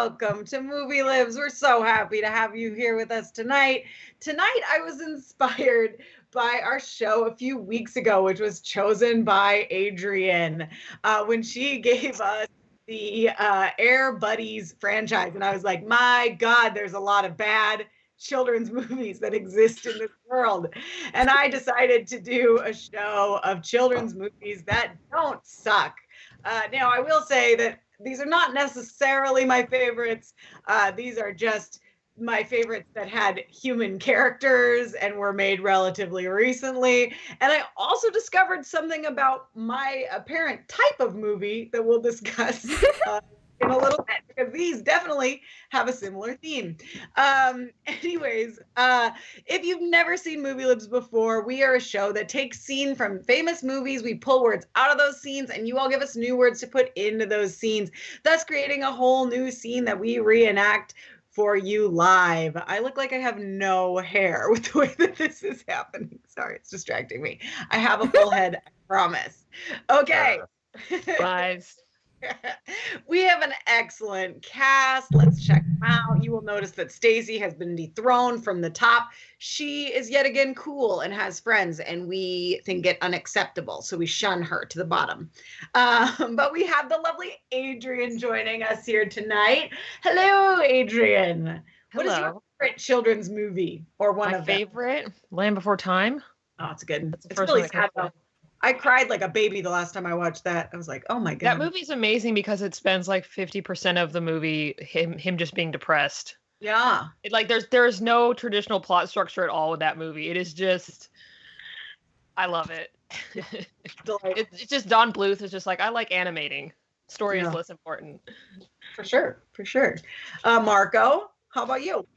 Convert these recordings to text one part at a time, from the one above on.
welcome to Movie Libs. We're so happy to have you here with us tonight. Tonight, I was inspired by our show a few weeks ago, which was chosen by Adrienne when she gave us the Air Buddies franchise. And I was like, my God, there's a lot of bad children's movies that exist in this world. And I decided to do a show of children's movies that don't suck. Now, I will say that these are not necessarily my favorites. These are just my favorites that had human characters and were made relatively recently. And I also discovered something about my apparent type of movie that we'll discuss in a little bit, because these definitely have a similar theme. Anyways, if you've never seen Movie Libs before, we are a show that takes scenes from famous movies. We pull words out of those scenes, and you all give us new words to put into those scenes, thus creating a whole new scene that we reenact for you live. I look like I have no hair with the way that this is happening. Sorry, it's distracting me. I have a full head, I promise. Okay. Rise. We have an excellent cast. Let's check them out. You will notice that Stacey has been dethroned from the top. She is yet again cool and has friends, and we think it unacceptable, so we shun her to the bottom. But we have the lovely Adrienne joining us here tonight. Hello, Adrienne. Hello. What is your favorite children's movie, or one My of them? favorite, Land Before Time. Oh, it's good. That's the It's first really one that sad, comes though. I cried like a baby the last time I watched that. I was like, oh my God. That movie's amazing because it spends like 50% of the movie him just being depressed. Yeah. There's no traditional plot structure at all with that movie. It is just, I love it. It's just Don Bluth is just like, I like animating. Story is less important. For sure. Marco, how about you?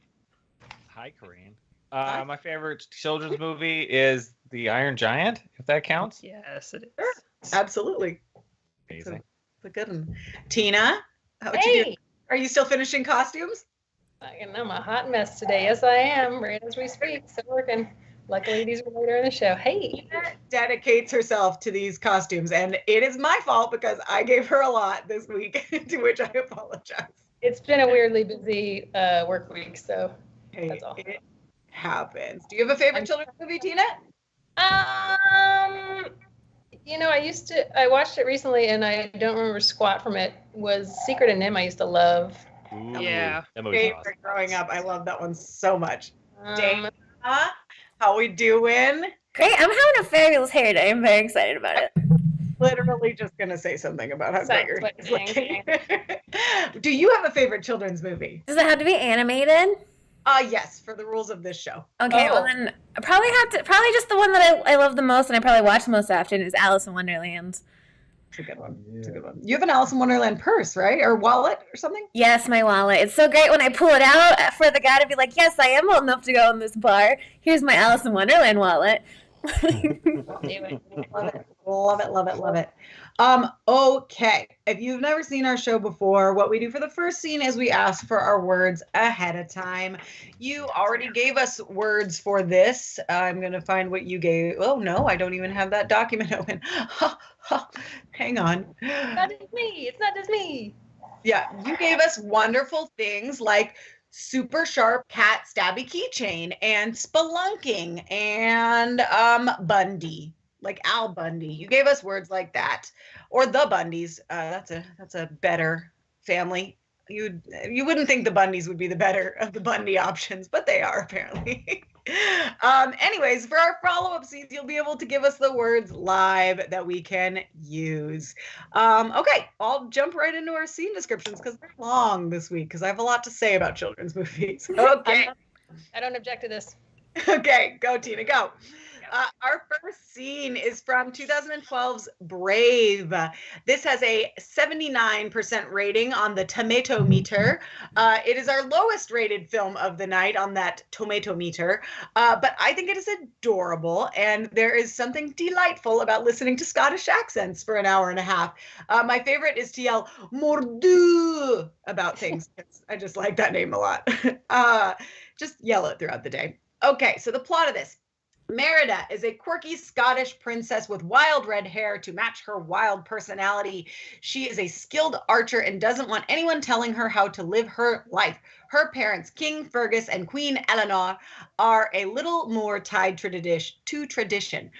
Hi, Coreen. My favorite children's movie is The Iron Giant, if that counts. Yes, it is. Sure. Absolutely. Amazing. It's a good one. Tina, what you doing? Are you still finishing costumes? I'm a hot mess today. Yes, I am. Right as we speak. Still working. Luckily, these are later in the show. Hey. Tina dedicates herself to these costumes, and it is my fault because I gave her a lot this week, to which I apologize. It's been a weirdly busy work week, so that's all. It happens. Do you have a favorite children's movie, Tina? I watched it recently and I don't remember squat from it. Was Secret of Nim I used to love. Ooh, Yeah. That movie's Favorite awesome. growing up. I love that one so much. Dana, how we doing? Great. I'm having a fabulous hair day. I'm very excited about it. Literally just going to say something about how great your hair's looking. Thanks. Do you have a favorite children's movie? Does it have to be animated? Yes, for the rules of this show. Okay, well then I probably just the one that I love the most and I probably watch the most often is Alice in Wonderland. It's a good one. It's a good one. You have an Alice in Wonderland purse, right? Or wallet or something? Yes, my wallet. It's so great when I pull it out for the guy to be like, yes, I am old enough to go in this bar. Here's my Alice in Wonderland wallet. Love it. Okay. If you've never seen our show before, what we do for the first scene is we ask for our words ahead of time. You already gave us words for this. I'm going to find what you gave. Oh, no, I don't even have that document open. Hang on. Not just me. It's not just me. Yeah, you gave us wonderful things like super sharp cat stabby keychain and spelunking and Bundy, like Al Bundy. You gave us words like that, or the Bundys. That's a better family. You wouldn't think the Bundys would be the better of the Bundy options, but they are apparently. Anyways, for our follow-up scenes, you'll be able to give us the words live that we can use. Okay, I'll jump right into our scene descriptions because they're long this week because I have a lot to say about children's movies. Okay. I don't object to this. Okay, go Tina, go. Our first scene is from 2012's Brave. This has a 79% rating on the tomato meter. It is our lowest rated film of the night on that tomato meter, but I think it is adorable, and there is something delightful about listening to Scottish accents for an hour and a half. My favorite is to yell mordu about things. I just like that name a lot. Just yell it throughout the day. Okay, so the plot of this. Merida is a quirky Scottish princess with wild red hair to match her wild personality. She is a skilled archer and doesn't want anyone telling her how to live her life. Her parents, King Fergus and Queen Eleanor, are a little more tied to tradition.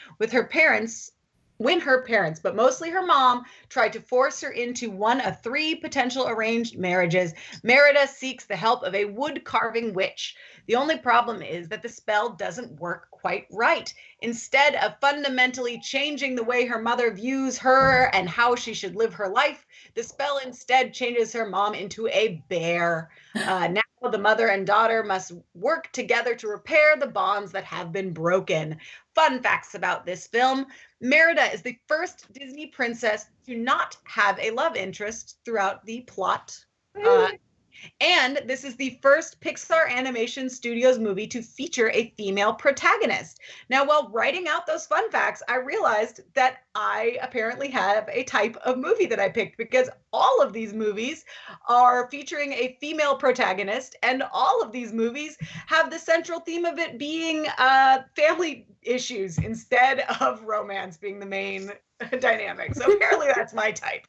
When her parents, but mostly her mom, tried to force her into one of 3 potential arranged marriages, Merida seeks the help of a wood-carving witch. The only problem is that the spell doesn't work quite right. Instead of fundamentally changing the way her mother views her and how she should live her life, the spell instead changes her mom into a bear. Now the mother and daughter must work together to repair the bonds that have been broken. Fun facts about this film. Merida is the first Disney princess to not have a love interest throughout the plot. And this is the first Pixar Animation Studios movie to feature a female protagonist. Now, while writing out those fun facts, I realized that I apparently have a type of movie that I picked, because all of these movies are featuring a female protagonist, and all of these movies have the central theme of it being family issues instead of romance being the main dynamic. So apparently that's my type.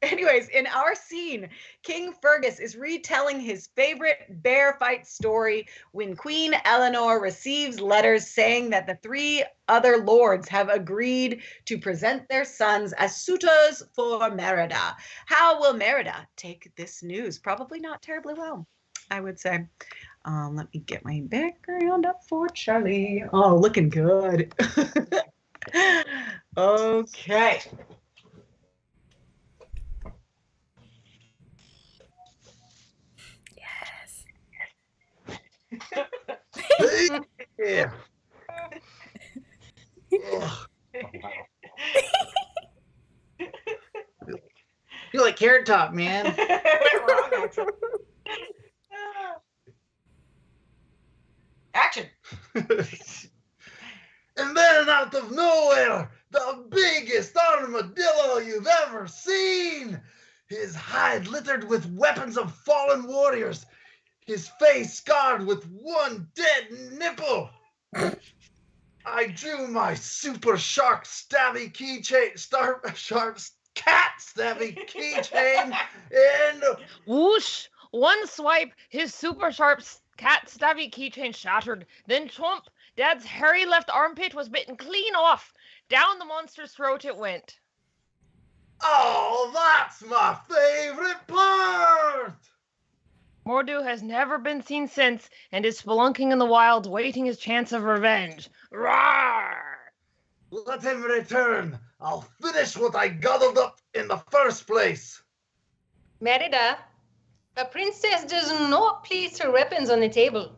Anyways, in our scene, King Fergus is retelling his favorite bear fight story when Queen Eleanor receives letters saying that the 3 other lords have agreed to present their sons as suitors for Merida. How will Merida take this news? Probably not terribly well, I would say. Let me get my background up for Charlie. Oh, looking good. Okay. Yeah. You like Carrot Top, man. Action. And then out of nowhere, the biggest armadillo you've ever seen. His hide littered with weapons of fallen warriors. His face scarred with one dead nipple. I drew my super sharp stabby keychain, sharp cat stabby keychain, and whoosh! One swipe, his super sharp cat stabby keychain shattered. Then chomp! Dad's hairy left armpit was bitten clean off. Down the monster's throat it went. Oh, that's my favorite part! Mordu has never been seen since, and is spelunking in the wilds, waiting his chance of revenge. Roar! Let him return. I'll finish what I gobbled up in the first place. Merida, a princess does not place her weapons on the table.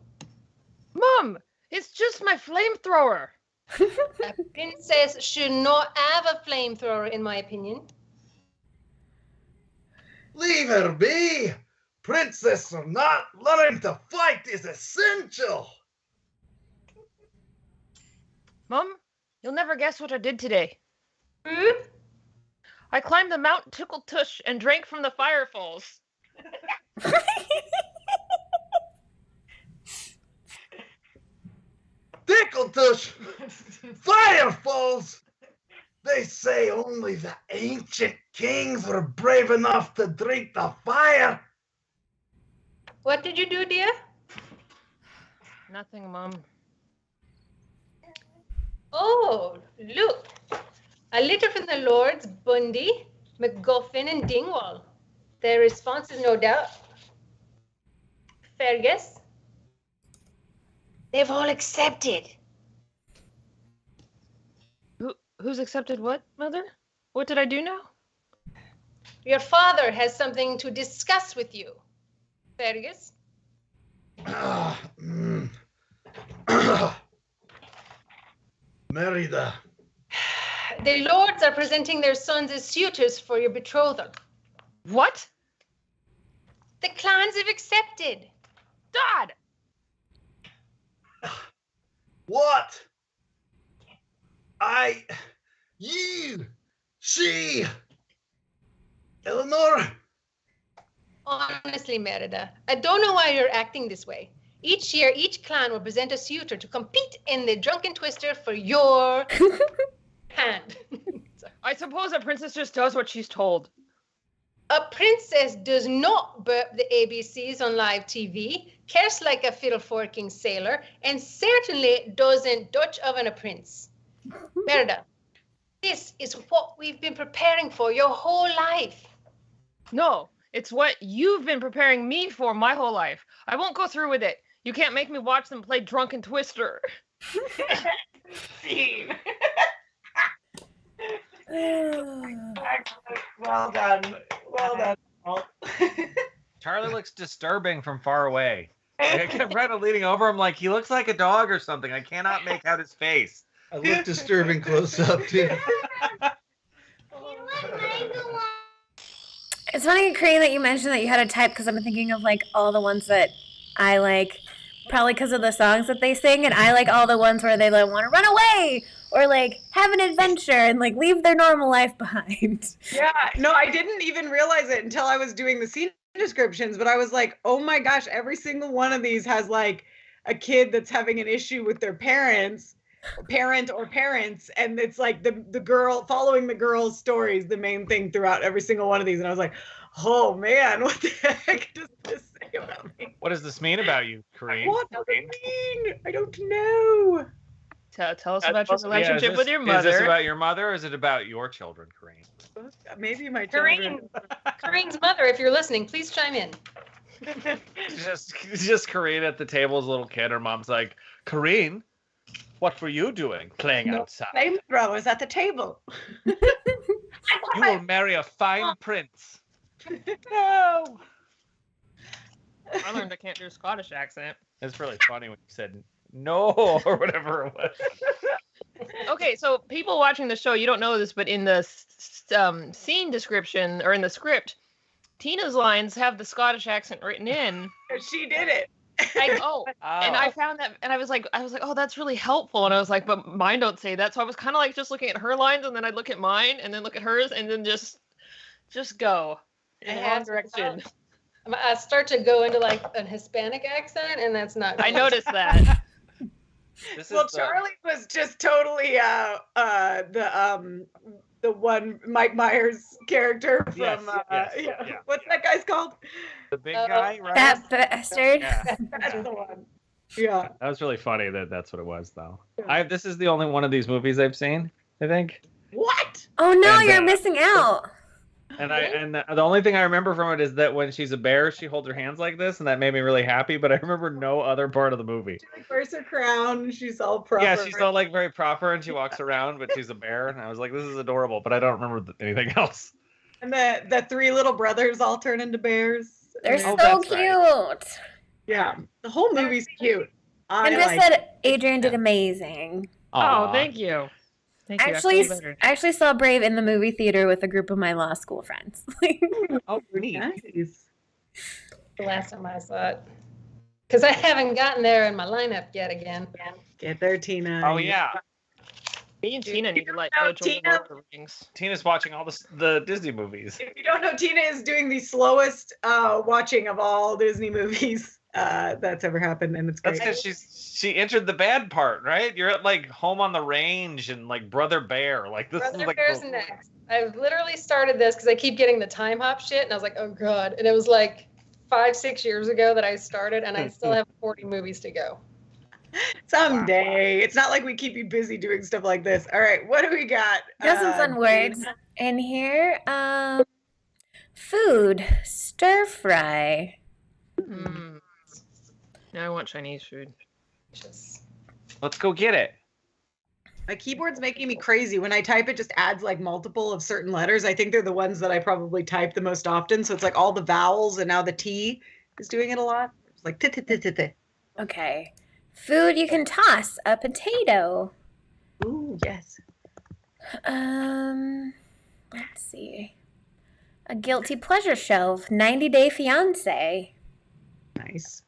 Mom, it's just my flamethrower. A princess should not have a flamethrower, in my opinion. Leave her be. Princess or not, learning to fight is essential. Mom, you'll never guess what I did today. Hmm? I climbed the Mount Tickle Tush and drank from the fire falls. Tickle Tush! Fire falls! They say only the ancient kings were brave enough to drink the fire. What did you do, dear? Nothing, Mom. Oh, look. A letter from the Lords Bundy, McGuffin, and Dingwall. Their response is no doubt. Fergus? They've all accepted. Who's accepted what, Mother? What did I do now? Your father has something to discuss with you. Fergus? Merida. The lords are presenting their sons as suitors for your betrothal. What? The clans have accepted. Dad! What? You, she, Eleanor. Honestly, Merida, I don't know why you're acting this way. Each year, each clan will present a suitor to compete in the Drunken Twister for your hand. I suppose a princess just does what she's told. A princess does not burp the ABCs on live TV, cares like a fiddle-forking sailor, and certainly doesn't Dutch oven a prince. Merida, this is what we've been preparing for your whole life. No, it's what you've been preparing me for my whole life. I won't go through with it. You can't make me watch them play Drunken Twister. Scene. Well done. Well done. Charlie looks disturbing from far away. I kept trying to leaning over him like he looks like a dog or something. I cannot make out his face. I look disturbing close up too. It's funny, Coreen, that you mentioned that you had a type because I'm thinking of like all the ones that I like, probably because of the songs that they sing, and I like all the ones where they like want to run away or like have an adventure and like leave their normal life behind. Yeah, no, I didn't even realize it until I was doing the scene descriptions, but I was like, oh my gosh, every single one of these has like a kid that's having an issue with their parents, parent or parents, and it's like the girl following the girl's story is the main thing throughout every single one of these. And I was like, oh man, what the heck does this say about me? What does this mean about you, Coreen? What does it mean? I don't know. Tell us about your relationship with your mother. Is this about your mother or is it about your children, Coreen? Maybe my children. Coreen's mother, if you're listening, please chime in. just Coreen at the table as a little kid. Her mom's like, Coreen, what were you doing playing outside? Flamethrowers at the table. You will marry a fine prince. No. I learned I can't do a Scottish accent. It's really funny when you said no or whatever it was. Okay, so people watching the show, you don't know this, but in the scene description or in the script, Tina's lines have the Scottish accent written in. She did it. And I found that, and I was like, oh, that's really helpful. And I was like, but mine don't say that. So I was kind of like just looking at her lines, and then I'd look at mine, and then look at hers, and then just go in the wrong direction. I start to go into like an Hispanic accent, and that's not good. I noticed that. Well, Charlie was just totally the one Mike Myers character from what's that guy's called? The big guy, right? That bastard. Yeah. That's the one. Yeah. That was really funny that's what it was though. This is the only one of these movies I've seen, I think. What? Oh no, you're missing out. And the only thing I remember from it is that when she's a bear, she holds her hands like this, and that made me really happy. But I remember no other part of the movie. She like wears her crown. She's all proper. Yeah, she's all like very proper, and she walks around, but she's a bear. And I was like, this is adorable, but I don't remember anything else. And the three little brothers all turn into bears. They're so cute. Right. Yeah, the whole movie's cute. And Chris said Adrian did amazing. Oh, thank you. I actually saw Brave in the movie theater with a group of my law school friends. Oh, pretty nice. The last time I saw it. Because I haven't gotten there in my lineup yet again. Get there, Tina. Oh, yeah. Me and Tina need to like go to Lord of the Rings. Tina's watching all the Disney movies. If you don't know, Tina is doing the slowest watching of all Disney movies that's ever happened, and it's great. That's because she entered the bad part, right? You're at like Home on the Range and like Brother Bear. Like this Brother is like Bear's next. I've literally started this because I keep getting the time hop shit, and I was like, oh god. And it was like 5-6 years ago that I started, and I still have 40 movies to go. Someday. It's not like we keep you busy doing stuff like this. All right, what do we got? Got some fun words in here. Food, stir fry. Now I want Chinese food. Let's go get it. My keyboard's making me crazy. When I type, it just adds like multiple of certain letters. I think they're the ones that I probably type the most often. So it's like all the vowels, and now the T is doing it a lot. It's like t-t-t-t-t. Okay. Food you can toss. A potato. Ooh, yes. Let's see. A guilty pleasure shelf. 90 Day Fiancé. Nice.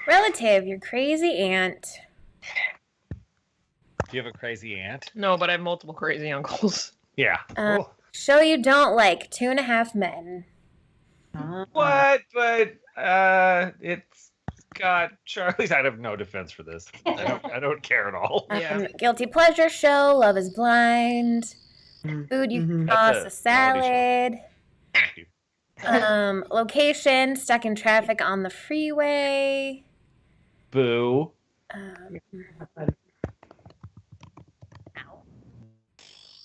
Relative, your crazy aunt. Do you have a crazy aunt? No, but I have multiple crazy uncles. Yeah. Show you don't like. 2.5 Men. What? But it's got Charlie's. I have no defense for this. I don't care at all. Yeah. Guilty pleasure show, Love is Blind. Food you Mhm. toss That's a salad. Thank you. Location, stuck in traffic on the freeway. Boo.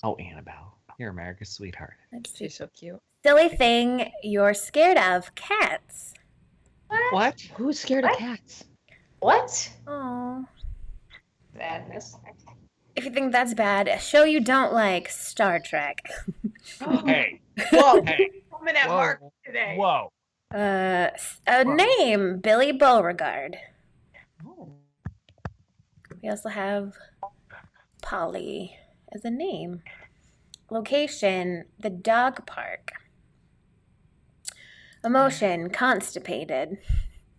Oh, Annabelle, you're America's sweetheart. Let's see. She's so cute. Silly thing you're scared of, cats. What? Who's scared of cats? What? Oh. Sadness. If you think that's bad, a show you don't like, Star Trek. Hey. Whoa. Hey. Coming at Whoa. Mark today. Whoa. A name, Billy Beauregard. We also have Polly as a name. Location, the dog park. Emotion, constipated.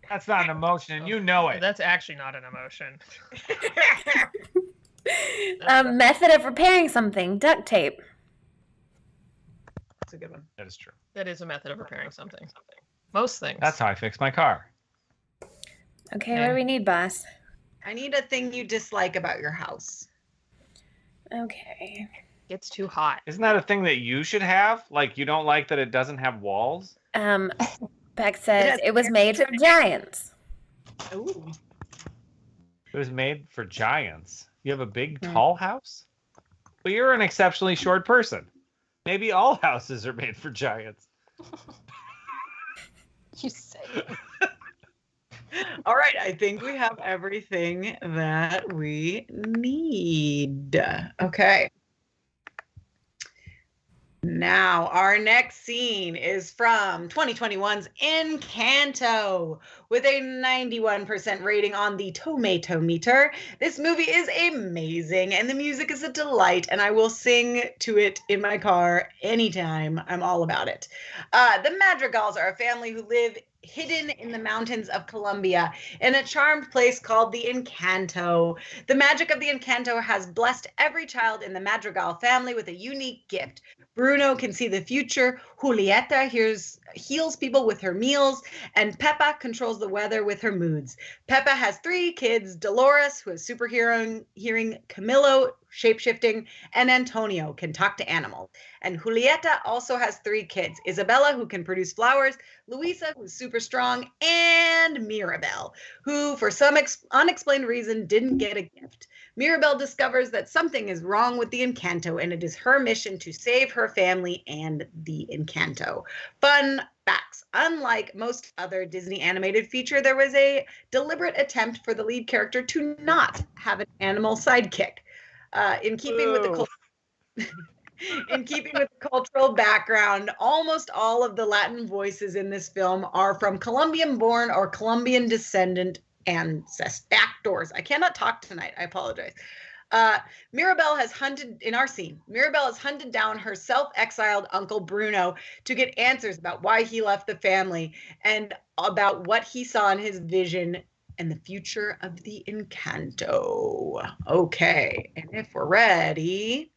That's not an emotion, and you know it. That's actually not an emotion. Method of repairing something, duct tape. That's a good one. That is true. That is a method of repairing something. Most things. That's how I fix my car. Okay, what do we need, boss? I need a thing you dislike about your house. Okay. It's too hot. Isn't that a thing that you should have? Like, you don't like that it doesn't have walls? Beck says it was made for giants. Ooh. It was made for giants. You have a big, tall house? Well, you're an exceptionally short person. Maybe all houses are made for giants. You say. All right, I think we have everything that we need. Okay. Now, our next scene is from 2021's Encanto with a 91% rating on the tomato meter. This movie is amazing and the music is a delight, and I will sing to it in my car anytime. I'm all about it. The Madrigals are a family who live hidden in the mountains of Colombia in a charmed place called the Encanto. The magic of the Encanto has blessed every child in the Madrigal family with a unique gift. Bruno can see the future, Julieta heals people with her meals, and Peppa controls the weather with her moods. Peppa has 3 kids, Dolores, who has super hearing, Camilo, shapeshifting, and Antonio can talk to animals. And Julieta also has 3 kids, Isabella, who can produce flowers, Luisa, who's super strong, and Mirabel, who for some unexplained reason didn't get a gift. Mirabel discovers that something is wrong with the Encanto, and it is her mission to save her family and the Encanto. Fun facts. Unlike most other Disney animated feature, there was a deliberate attempt for the lead character to not have an animal sidekick. In keeping with the cultural background, almost all of the Latin voices in this film are from Colombian-born or Colombian descendant actors. I cannot talk tonight. I apologize. Mirabel has hunted down her self-exiled uncle Bruno to get answers about why he left the family and about what he saw in his vision and the future of the Encanto. Okay, and if we're ready.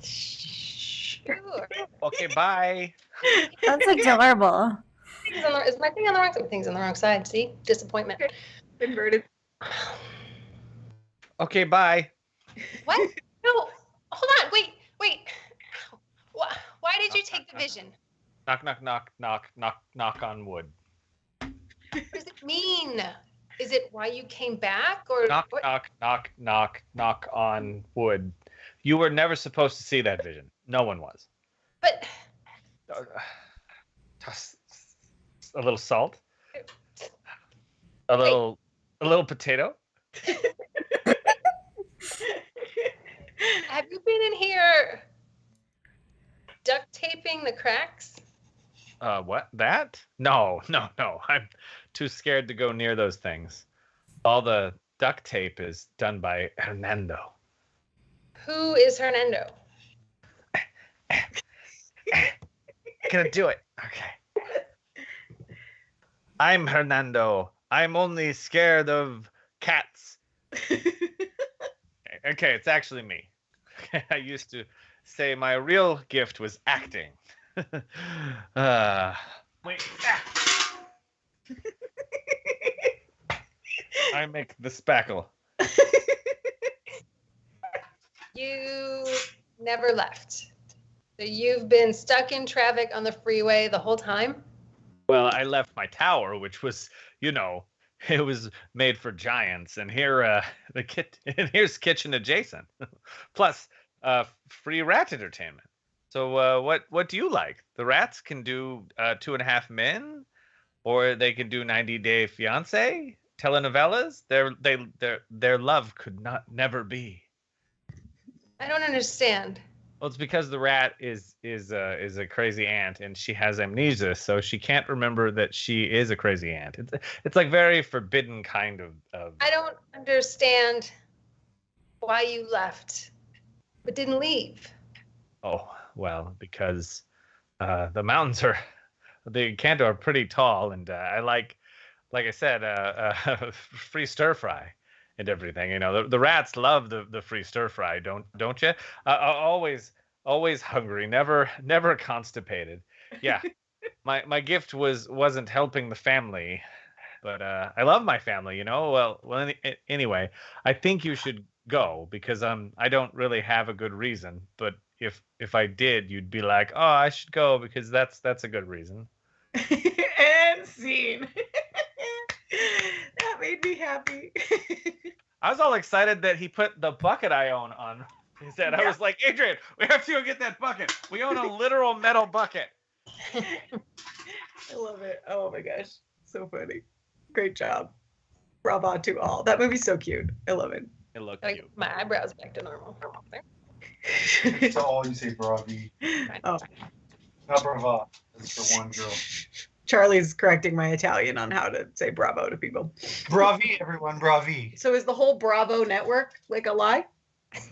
Sure. Okay, bye. That's adorable. Is my thing on the wrong side? Thing's on the wrong side. See? Disappointment. Inverted. Okay, bye. What? No. Hold on. Wait. Why did you take the vision? Knock, knock, knock, knock, knock, knock on wood. What does it mean? Is it why you came back, or Knock, what? knock, knock, knock, knock on wood. You were never supposed to see that vision. No one was. But Toss a little salt. A little potato. have you been in here duct taping the cracks? What? That? No. I'm too scared to go near those things. All the duct tape is done by Hernando. Who is Hernando? Gonna do it. Okay. I'm Hernando. I'm only scared of cats. Okay, it's actually me. I used to say my real gift was acting. Wait. I make the spackle. You never left. So you've been stuck in traffic on the freeway the whole time? Well, I left my tower, which was, it was made for giants, and here here's kitchen adjacent, plus free rat entertainment. So what do you like? The rats can do 2.5 Men, or they can do 90 Day Fiance, telenovelas. Their love could never be. I don't understand. Well, it's because the rat is a crazy aunt, and she has amnesia, so she can't remember that she is a crazy aunt. It's like very forbidden kind of. I don't understand why you left, but didn't leave. Oh well, because the mountains the Kanto are pretty tall, and I like I said, free stir fry. And everything, the rats love the free stir fry, don't you? Always hungry, never constipated. Yeah, my gift wasn't helping the family, but I love my family. Well, anyway, I think you should go because I don't really have a good reason, but if I did, you'd be like, oh, I should go because that's a good reason. And scene. That made me happy. I was all excited that he put the bucket I own on his head. I was like, Adrian, we have to go get that bucket. We own a literal metal bucket. I love it. Oh my gosh. So funny. Great job. Bravo to all. That movie's so cute. I love it. It looked Like, cute. my eyebrows back to normal. That's all you say, bravi. Oh, Not brava. That's for one girl. Charlie's correcting my Italian on how to say bravo to people. Bravi, everyone, bravi. So is the whole Bravo network like a lie?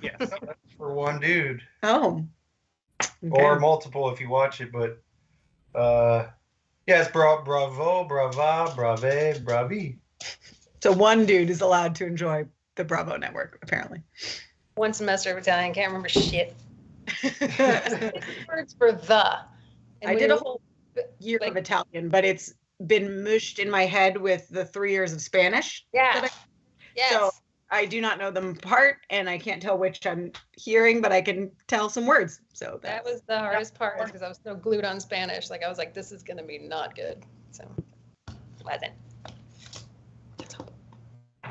Yes. That's for one dude. Oh. Okay. Or multiple if you watch it, but yes, bravo, brava, brave, bravi. So one dude is allowed to enjoy the Bravo network, apparently. One semester of Italian, can't remember shit. Words for the. And I we did a were- whole year of Italian, but it's been mushed in my head with the 3 years of Spanish. Yeah. that Yes. So I do not know them apart, and I can't tell which I'm hearing, but I can tell some words. So That was the hardest part because I was so glued on Spanish. Like I was like, this is gonna be not good. So wasn't.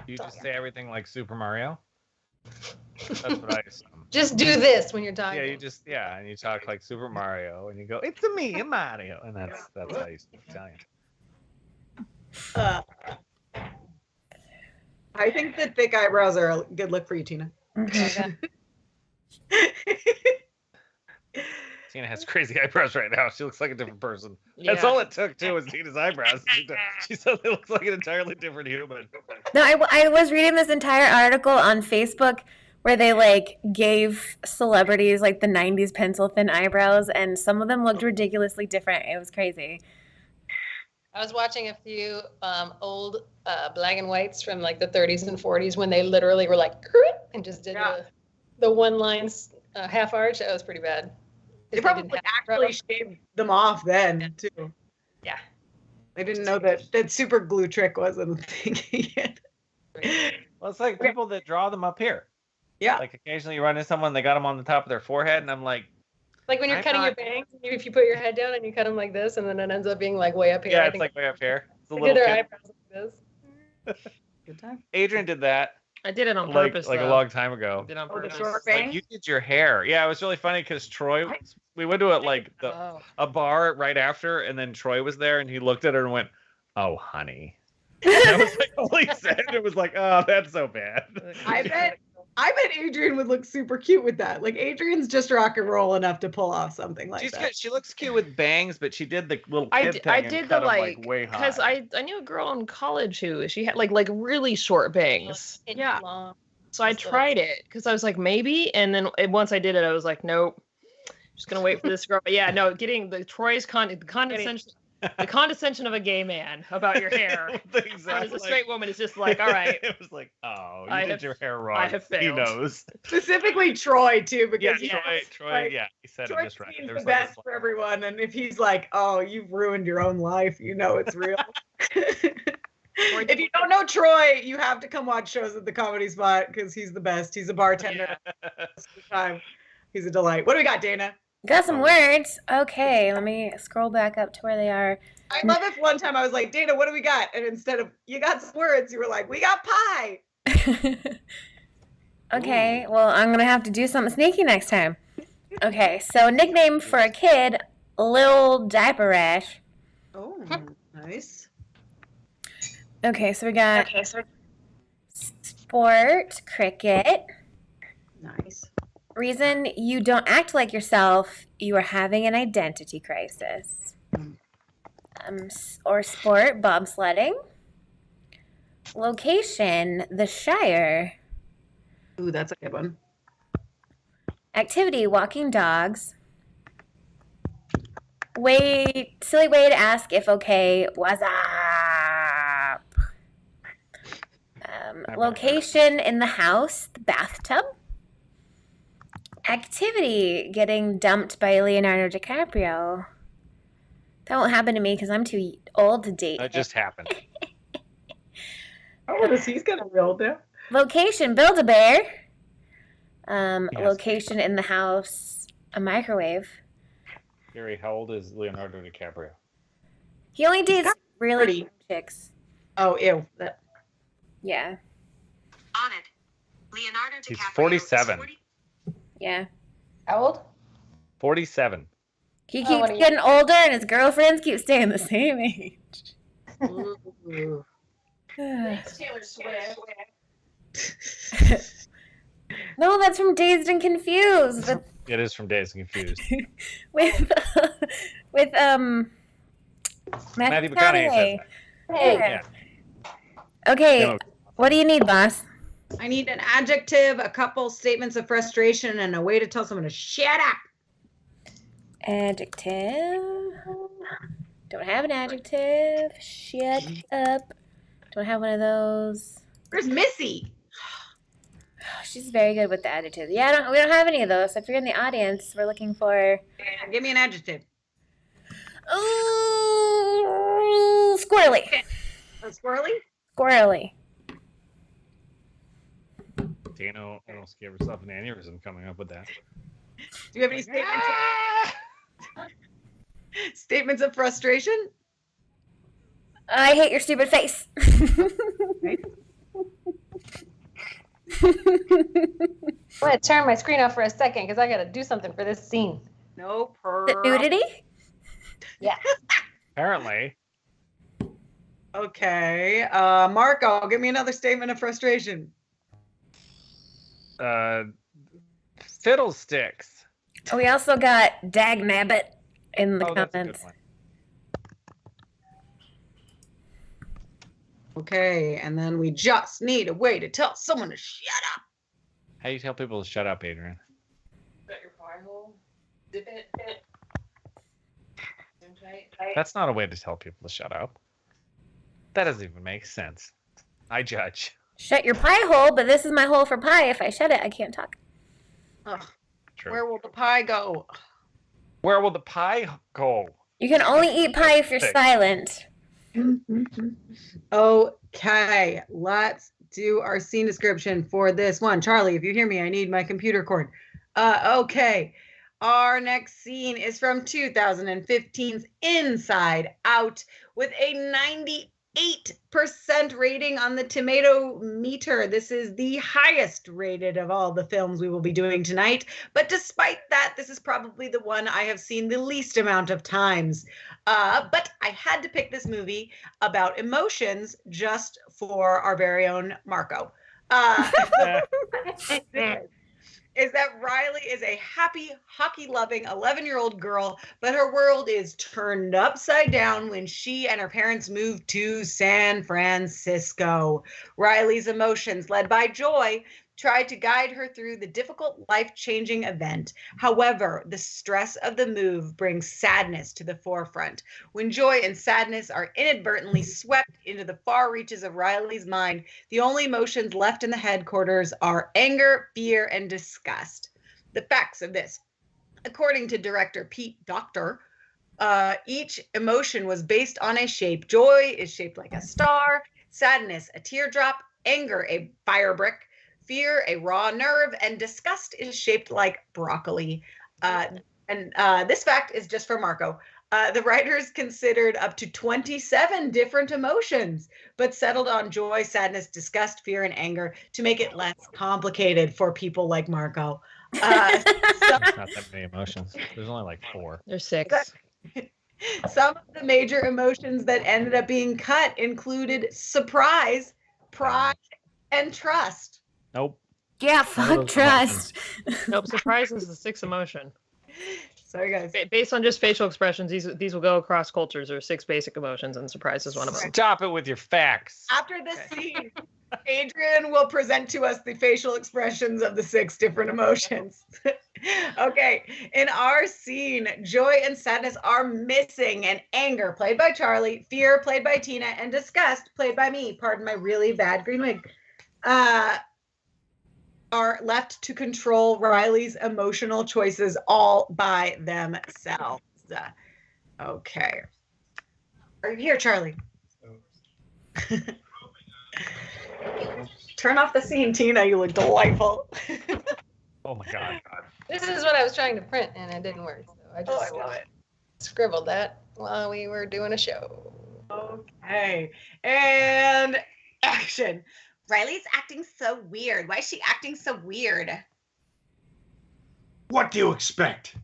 You just say everything like Super Mario? That's what I assume. Just do this when you're talking. Yeah, and you talk like Super Mario, and you go, "It's a me, Mario," and that's how you speak Italian. I think that thick eyebrows are a good look for you, Tina. Okay. Tina has crazy eyebrows right now. She looks like a different person. That's Yeah. all it took too was Tina's eyebrows. She suddenly looks like an entirely different human. No, I was reading this entire article on Facebook where they like gave celebrities like the 90s pencil thin eyebrows, and some of them looked ridiculously different. It was crazy. I was watching a few old black and whites from like the 30s and 40s when they literally were like and just did the one line half arch. That was pretty bad. They probably actually shaved them off then too. Yeah. I didn't know that super glue trick wasn't a thing yet. Well, it's like people that draw them up here. Yeah. Like occasionally you run into someone, they got them on the top of their forehead, and I'm like, Like when you're I'm cutting not- your bangs, if you put your head down and you cut them like this, and then it ends up being like way up here. yeah, I it's think like way up here. It's a they little did their kid. eyebrows like this. Good time. Adrian did that I did it on like purpose. a though. long time ago. Did it on Oh, the purpose. short Like bang? you did your hair. Yeah, it was really funny because Troy, we went to Oh. a bar right after, and then Troy was there, and he looked at her and went, "Oh, honey." That was like all he said. It was like, "Oh, that's so bad." I bet Adrian would look super cute with that. Like Adrian's just rock and roll enough to pull off something like She's that. good. She looks cute with bangs, but she did the little I kid did, thing I and did cut the 'em, like way because high. I knew a girl in college who she had like really short bangs. Inch Yeah. long. So I Just little. tried it because I was like maybe, and then once I did it, I was like nope, just gonna wait for this girl. But yeah, no, getting the Troy's condescension. The condescension of a gay man about your hair. Exactly. As a straight woman is just like, all right. It was like, oh, you I did have- your hair wrong. I have He failed. knows. Specifically Troy too, Yeah, because Troy. like, Yeah, he said Troy it just right. seems There the was like a best slight- for everyone, and if he's like, "Oh, you've ruined your own life," you know it's real. If you don't know Troy, you have to come watch shows at the Comedy Spot because he's the best. He's a bartender. Time. He's a delight. What do we got, Dana? Got some words. Okay, let me scroll back up to where they are. I love if one time I was like, Dana, what do we got? And instead of you got some words, you were like, we got pie. Okay, well, I'm going to have to do something sneaky next time. Okay, so nickname for a kid, Lil Diaper Rash. Oh, nice. Okay, so we got sport, cricket. Nice. Reason you don't act like yourself, you are having an identity crisis. Or sport, bobsledding. Location, the Shire. Ooh, that's a good one. Activity, walking dogs. Silly way to ask if okay, what's up? Location, in the house, the bathtub. Activity, getting dumped by Leonardo DiCaprio. That won't happen to me because I'm too old to date. That just happened. Oh, he's getting real now. Location, Build-A-Bear. Yes. Location, in the house, a microwave. Gary, how old is Leonardo DiCaprio? He only dates really pretty. young chicks. Oh, ew. That, Yeah. On it. Leonardo DiCaprio. He's 47. Yeah. How old? 47. He Oh, keeps what are you- getting older and his girlfriends keep staying the same age. ooh. Taylor Swift. No, that's from Dazed and Confused It is from Dazed and Confused. with Matthew Matthew McConaughey McConaughey. says Hey. Yeah. Okay, No. what do you need, boss? I need an adjective, a couple statements of frustration, and a way to tell someone to shut up. Adjective. Don't have an adjective. Shut up. Don't have one of those. Where's Missy? Oh, she's very good with the adjectives. Yeah, we don't have any of those. So if you're in the audience, we're looking for. Give me an adjective. Ooh, squirrely. A squirrely? Squirrely. Dana almost gave herself an aneurysm coming up with that. Do you have any statements? Ah! Statements of frustration? I hate your stupid face. I'm gonna turn my screen off for a second because I gotta do something for this scene. No The nudity? Yeah. Apparently. Okay. Marco, give me another statement of frustration. Fiddlesticks. We also got dag nabbit in the Oh, that's a good comments. one. Okay, and then we just need a way to tell someone to shut up. How do you tell people to shut up, Adrian? Got your pie hole. Dip it. That's not a way to tell people to shut up. That doesn't even make sense. I judge. Shut your pie hole, but this is my hole for pie. If I shut it, I can't talk. Ugh, True. where will the pie go? Where will the pie go? You can only eat pie if you're Perfect. silent. Okay, let's do our scene description for this one. Charlie, if you hear me, I need my computer cord. Okay, our next scene is from 2015's Inside Out with a 98% rating on the tomato meter. This is the highest rated of all the films we will be doing tonight. But despite that, this is probably the one I have seen the least amount of times. But I had to pick this movie about emotions just for our very own Marco. Is that Riley is a happy, hockey-loving 11-year-old girl, but her world is turned upside down when she and her parents move to San Francisco. Riley's emotions, led by joy, tried to guide her through the difficult, life-changing event. However, the stress of the move brings sadness to the forefront. When joy and sadness are inadvertently swept into the far reaches of Riley's mind, the only emotions left in the headquarters are anger, fear, and disgust. The facts of this. According to director Pete Docter, each emotion was based on a shape. Joy is shaped like a star, sadness a teardrop, anger a fire brick, fear a raw nerve, and disgust is shaped like broccoli. This fact is just for Marco. The writers considered up to 27 different emotions, but settled on joy, sadness, disgust, fear, and anger to make it less complicated for people like Marco. There's not that many emotions. There's only like 4. There's 6. Some of the major emotions that ended up being cut included surprise, pride, and trust. Nope. Yeah, fuck trust. Nope, surprise is the 6th emotion. Sorry, guys. Based on just facial expressions, these will go across cultures. There are 6 basic emotions, and surprise is one of them. Stop it with your facts. After this scene, Adrian will present to us the facial expressions of the 6 different emotions. Okay, in our scene, joy and sadness are missing, and anger, played by Charlie, fear, played by Tina, and disgust, played by me, pardon my really bad green wig, are left to control Riley's emotional choices all by themselves. Okay. Are you here, Charlie? Turn off the scene, Tina. You look delightful. Oh my God. This is what I was trying to print, and it didn't work. So I just I love it. scribbled that while we were doing a show. Okay. And action. Riley's acting so weird. Why is she acting so weird? What do you expect?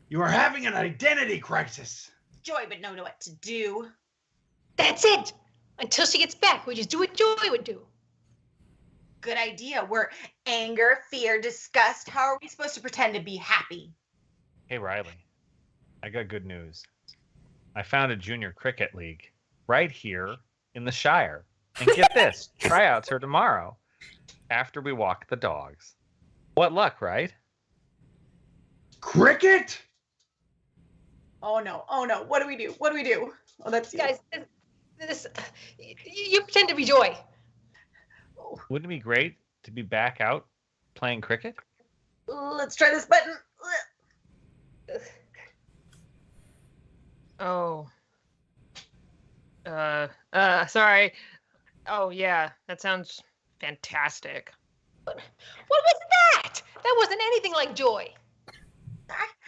You are having an identity crisis. Joy would know what to do. That's it. Until she gets back, we just do what Joy would do. Good idea. We're anger, fear, disgust. How are we supposed to pretend to be happy? Hey, Riley. I got good news. I found a junior cricket league right here in the Shire. And get this, tryouts are tomorrow after we walk the dogs. What luck, right? Cricket? Oh no. What do we do? Oh, that's you. Guys, this you pretend to be Joy. Wouldn't it be great to be back out playing cricket? Let's try this button. Oh. Sorry. Oh, yeah. That sounds fantastic. What was that? That wasn't anything like Joy.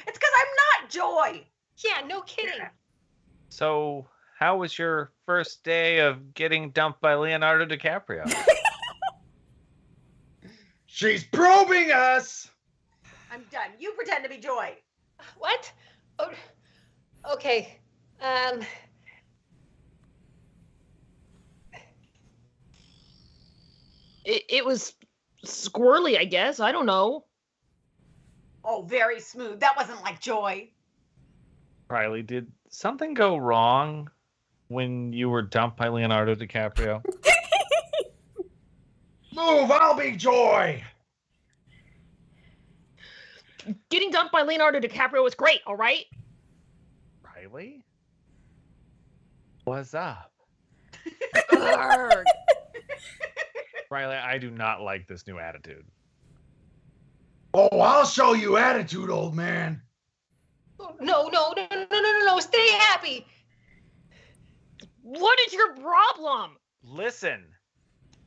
It's because I'm not Joy. Yeah, no kidding. So, how was your first day of getting dumped by Leonardo DiCaprio? She's probing us. I'm done. You pretend to be Joy. What? Oh, okay. It was squirrely, I guess. I don't know. Oh, very smooth. That wasn't like Joy. Riley, did something go wrong when you were dumped by Leonardo DiCaprio? Move, I'll be Joy. Getting dumped by Leonardo DiCaprio was great, all right? Riley? What's up? Arrgh. Riley, I do not like this new attitude. Oh, I'll show you attitude, old man. No. Stay happy. What is your problem? Listen,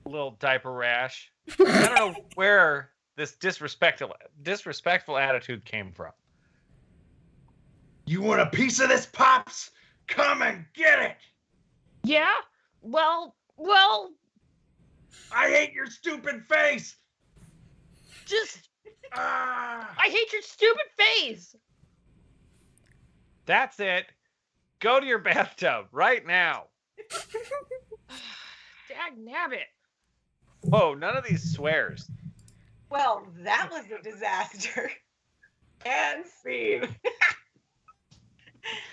little diaper rash. I don't know where this disrespectful attitude came from. You want a piece of this, Pops? Come and get it. Yeah? Well, I hate your stupid face. just, Ah. I hate your stupid face. That's it. Go to your bathtub right now. Dag nabbit. Whoa, none of these swears. Well, that was a disaster. And scene.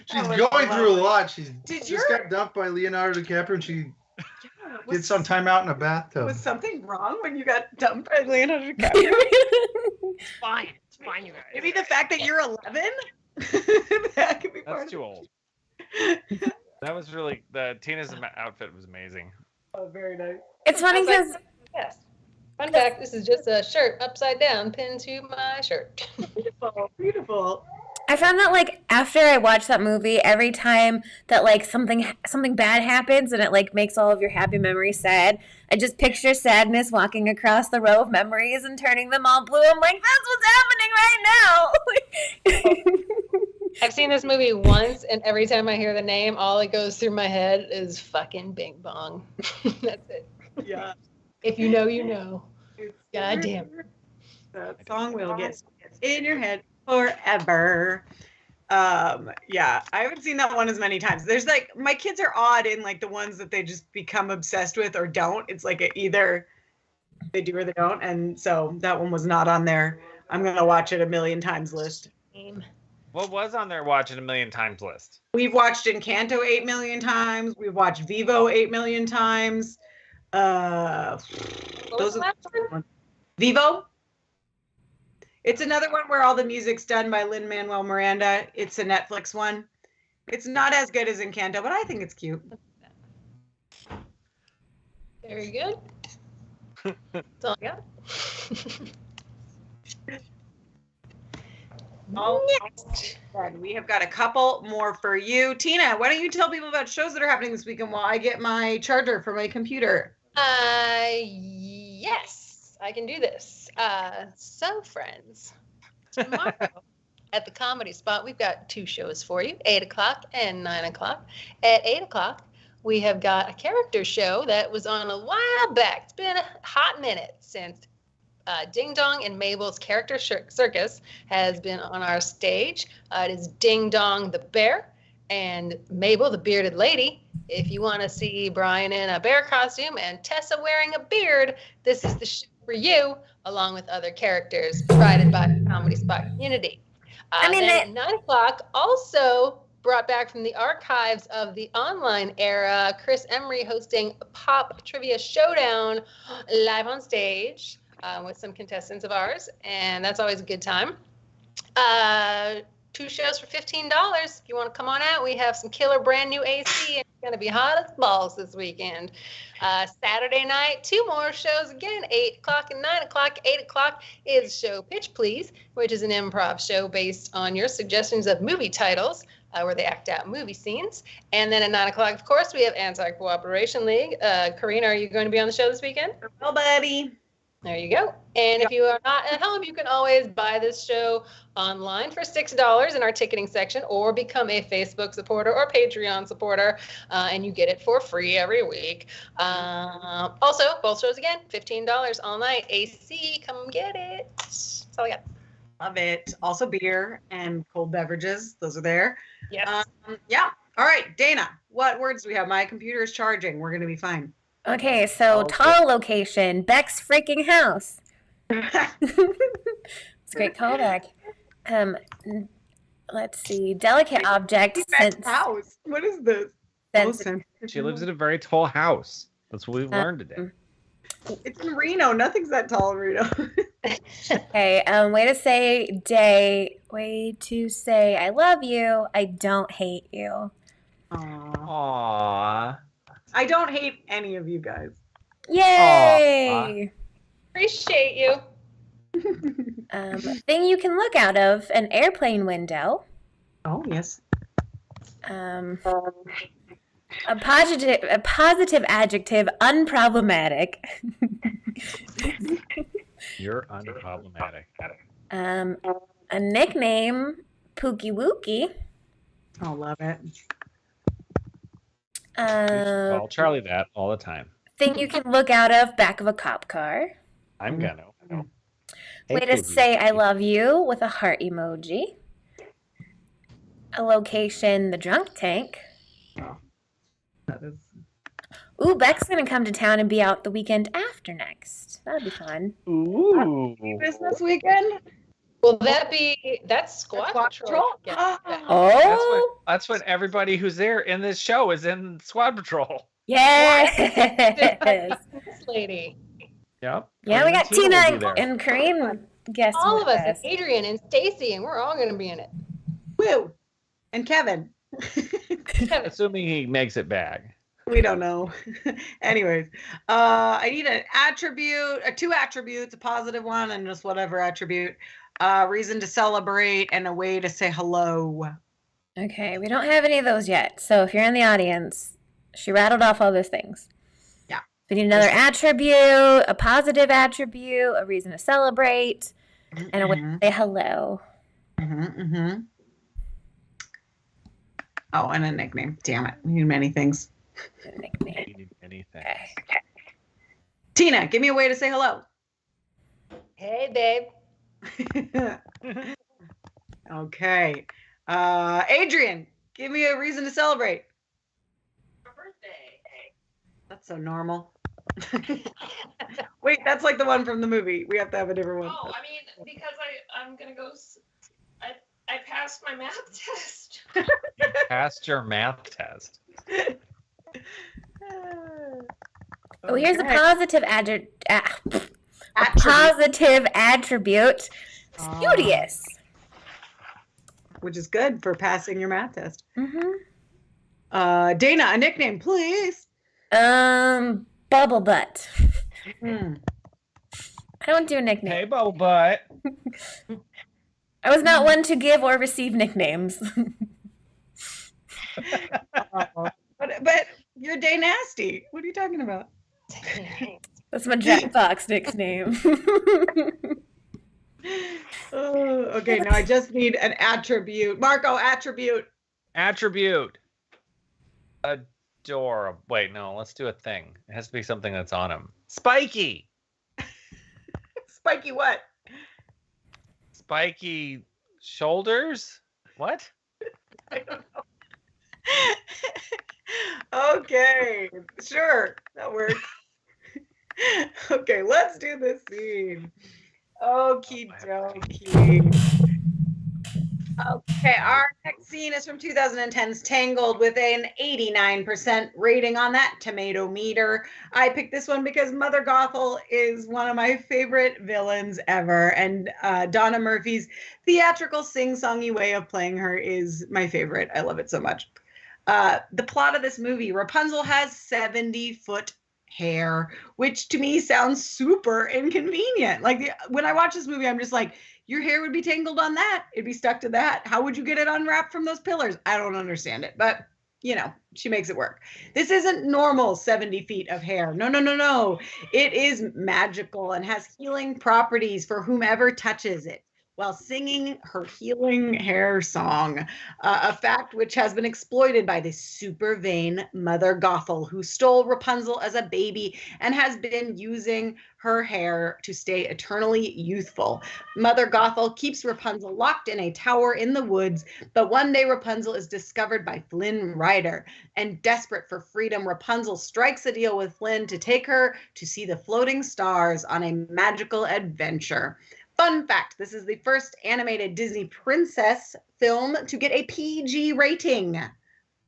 She's was going through a lovely. lot. She's Did just your- got dumped by Leonardo DiCaprio, and she Get some time out in a bathtub. Was something wrong when you got dumped by Leonardo DiCaprio? It's fine. It's fine, you guys. Maybe the fact that you're 11? That could be part That's of too old. That was really Tina's outfit was amazing. Oh, very nice. It's funny because Yes. Fun fact, this is just a shirt upside down pinned to my shirt. Beautiful, beautiful. I found that like after I watched that movie, every time that like something bad happens and it like makes all of your happy memories sad, I just picture sadness walking across the row of memories and turning them all blue. I'm like, that's what's happening right now. I've seen this movie once, and every time I hear the name, all that goes through my head is fucking Bing Bong. That's it. Yeah. If you know, you know. God damn. That song will get in your head forever. Yeah, I haven't seen that one as many times. There's like, my kids are odd in like the ones that they just become obsessed with or don't. It's like either they do or they don't. And so that one was not on there. I'm going to watch it a million times list. What was on their watch it a million times list? We've watched Encanto 8 million times. We've watched Vivo 8 million times. Those are the ones. Vivo. It's another one where all the music's done by Lin-Manuel Miranda. It's a Netflix one. It's not as good as Encanto, but I think it's cute. Very good. That's all I got. Next, we have got a couple more for you. Tina, why don't you tell people about shows that are happening this weekend while I get my charger for my computer? Yes, I can do this. So, friends, tomorrow at the Comedy Spot, we've got 2 shows for you, 8 o'clock and 9 o'clock. At 8 o'clock, we have got a character show that was on a while back. It's been a hot minute since Ding Dong and Mabel's Character Circus has been on our stage. It is Ding Dong the Bear and Mabel the Bearded Lady. If you want to see Brian in a bear costume and Tessa wearing a beard, this is the show for you, along with other characters provided by the Comedy Spot community. Then at 9 o'clock, also brought back from the archives of the online era, Chris Emery hosting Pop Trivia Showdown live on stage. With some contestants of ours, and that's always a good time. 2 shows for $15. If you want to come on out, we have some killer brand new AC, and it's going to be hot as balls this weekend. Saturday night, 2 more shows again, 8 o'clock and 9 o'clock. 8 o'clock is Show Pitch Please, which is an improv show based on your suggestions of movie titles, where they act out movie scenes. And then at 9 o'clock, of course, we have Anti-Cooperation League. Coreen, are you going to be on the show this weekend? Well, buddy. There you go. And if you are not at home, you can always buy this show online for $6 in our ticketing section, or become a Facebook supporter or Patreon supporter, and you get it for free every week. Also, both shows again, $15 all night. AC, come get it. That's all I got. Love it. Also beer and cold beverages. Those are there. Yes. Yeah. All right, Dana, what words do we have? My computer is charging. We're going to be fine. Okay, so tall location, Beck's freaking house. It's a great callback. Let's see, delicate object. Beck's house. What is this? She lives in a very tall house. That's what we've learned today. It's in Reno. Nothing's that tall in Reno. Okay, way to say I love you. I don't hate you. Aww. I don't hate any of you guys. Yay! Appreciate you. Thing you can look out of an airplane window. Oh, yes. A positive adjective, unproblematic. You're unproblematic. A nickname, Pookie Wookie. Oh, love it. We should call Charlie that all the time. Thing you can look out of, back of a cop car. I'm gonna. Way to say I love you with a heart emoji. A location, the drunk tank. Oh. That is... Ooh, Beck's gonna come to town and be out the weekend after next. That'd be fun. Ooh. Business weekend? Will that's Squad Patrol? Yeah. Oh. That's what everybody who's there in this show is in Squad Patrol. Yes. This lady. Yep. Yeah, we Coreen got and Tina will be there. and Coreen guessing All of with us, and Adrian and Stacey, and we're all going to be in it. Woo! And Kevin. Assuming he makes it back. We don't know. Anyways, I need an attribute, two attributes, a positive one and just whatever attribute. Reason to celebrate and a way to say hello. Okay, we don't have any of those yet. So if you're in the audience, she rattled off all those things. Yeah. We need another attribute, a positive attribute, a reason to celebrate, and a way to say hello. Oh, and a nickname. Damn it. We need many things. Nickname. You need anything. Okay. Tina, give me a way to say hello. Hey, babe. Okay. Adrian, give me a reason to celebrate. Your birthday. That's so normal. Wait, that's like the one from the movie. We have to have a different one. Oh, I mean, because I'm gonna go. I passed my math test. You passed your math test. Oh, here's a Okay. positive positive attribute. Studious. Which is good for passing your math test. Mm-hmm. Dana, a nickname, please. Bubble butt. Hmm. I don't do a nickname. Hey, Bubble Butt. I was not one to give or receive nicknames. But you're Day Nasty. What are you talking about? That's my Jack Fox nickname. Okay, now I just need an attribute. Marco, attribute. Attribute. Adorable. Wait, no, let's do a thing. It has to be something that's on him. Spiky. Spiky what? Spiky shoulders? What? I don't know. Okay, sure, that works. Okay, let's do this scene. Okie dokie. Okay, our next scene is from 2010's Tangled with an 89% rating on that tomato meter. I picked this one because Mother Gothel is one of my favorite villains ever, and Donna Murphy's theatrical sing-songy way of playing her is my favorite. I love it so much. The plot of this movie, Rapunzel has 70-foot hair, which to me sounds super inconvenient. Like when I watch this movie, I'm just like, your hair would be tangled on that. It'd be stuck to that. How would you get it unwrapped from those pillars? I don't understand it, but you know, she makes it work. This isn't normal 70 feet of hair. No. It is magical and has healing properties for whomever touches it while singing her healing hair song, a fact which has been exploited by this super vain Mother Gothel, who stole Rapunzel as a baby and has been using her hair to stay eternally youthful. Mother Gothel keeps Rapunzel locked in a tower in the woods, but one day Rapunzel is discovered by Flynn Rider, and desperate for freedom, Rapunzel strikes a deal with Flynn to take her to see the floating stars on a magical adventure. Fun fact, this is the first animated Disney princess film to get a PG rating.